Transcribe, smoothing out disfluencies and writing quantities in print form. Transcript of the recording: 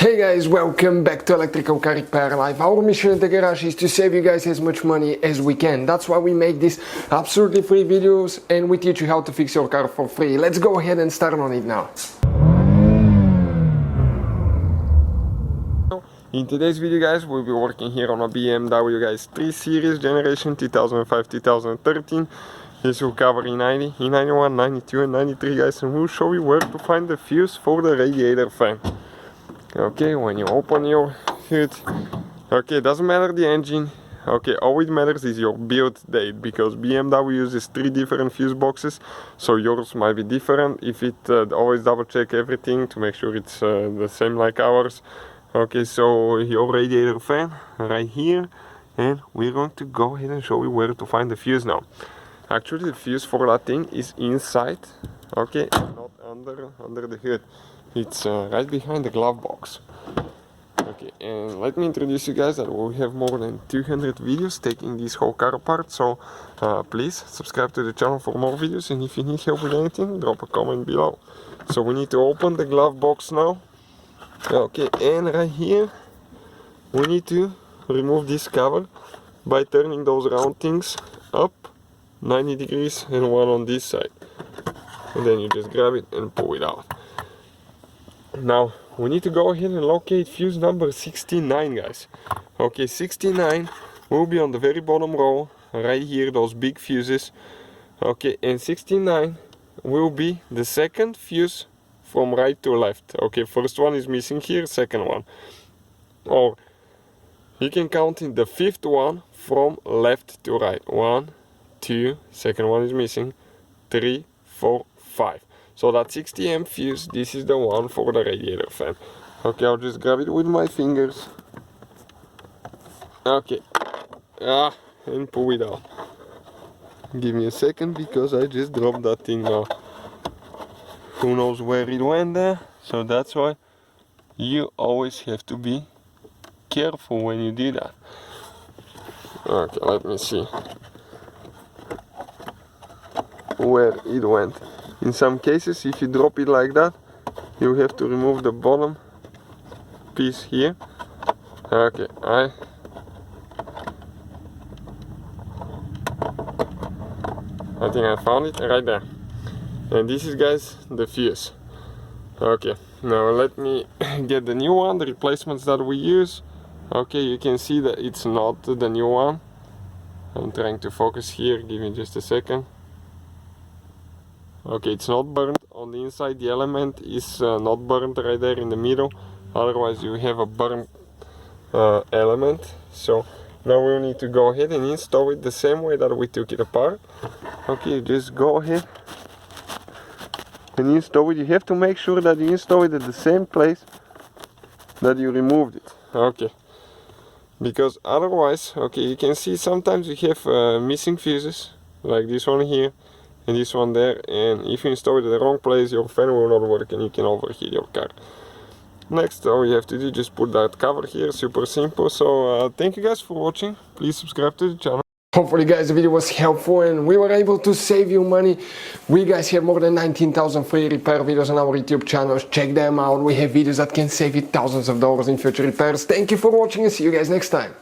Hey guys, welcome back to Electrical Car Repair Live. Our mission at the garage is to save you guys as much money as we can. That's why we make these absolutely free videos and we teach you how to fix your car for free. Let's go ahead and start on it now. In today's video guys, we'll be working here on a BMW guys 3 Series generation 2005-2013. This will cover E90, E91, 92 and 93 guys, and we'll show you where to find the fuse for the radiator fan. Okay, when you open your hood, okay, doesn't matter the engine, okay, all it matters is your build date, because BMW uses 3 different fuse boxes, so yours might be different. If it always double check everything to make sure it's the same like ours. Okay, so your radiator fan right here, and we're going to go ahead and show you where to find the fuse now. Actually, the fuse for that thing is inside, okay, not under the hood. It's right behind the glove box. Okay, and let me introduce you guys that we have more than 200 videos taking this whole car apart, so please subscribe to the channel for more videos, and if you need help with anything, drop a comment below. So we need to open the glove box now. Okay, and right here we need to remove this cover by turning those round things up 90 degrees and one on this side, and then you just grab it and pull it out. Now we need to go ahead and locate fuse number 69 guys. Okay, 69 will be on the very bottom row right here, those big fuses. Okay, and 69 will be the second fuse from right to left. Okay, first one is missing here, second one, or you can count in the fifth one from left to right. 1, 2, second one is missing, 3, 4, 5. So that 60 amp fuse, this is the one for the radiator fan. Okay, I'll just grab it with my fingers. Okay, and pull it out. Give me a second because I just dropped that thing now. Who knows where it went there? So that's why you always have to be careful when you do that. Okay, let me see where it went. In some cases, if you drop it like that, you have to remove the bottom piece here. Okay, I think I found it right there. And this is guys the fuse. Okay, now let me get the new one, the replacements that we use. Okay, you can see that it's not the new one. I'm trying to focus here, give me just a second. Okay, it's not burnt on the inside, the element is not burnt right there in the middle, otherwise you have a burnt element. So now we need to go ahead and install it the same way that we took it apart. Okay, just go ahead and install it. You have to make sure that you install it at the same place that you removed it. Okay, because otherwise, okay, you can see sometimes you have missing fuses, like this one here and this one there, and if you install it at the wrong place, your fan will not work and you can overheat your car. Next, all you have to do, just put that cover here, super simple. So thank you guys for watching, please subscribe to the channel. Hopefully guys the video was helpful and we were able to save you money. We guys have more than 19,000 free repair videos on our YouTube channels, check them out. We have videos that can save you thousands of dollars in future repairs. Thank you for watching and see you guys next time.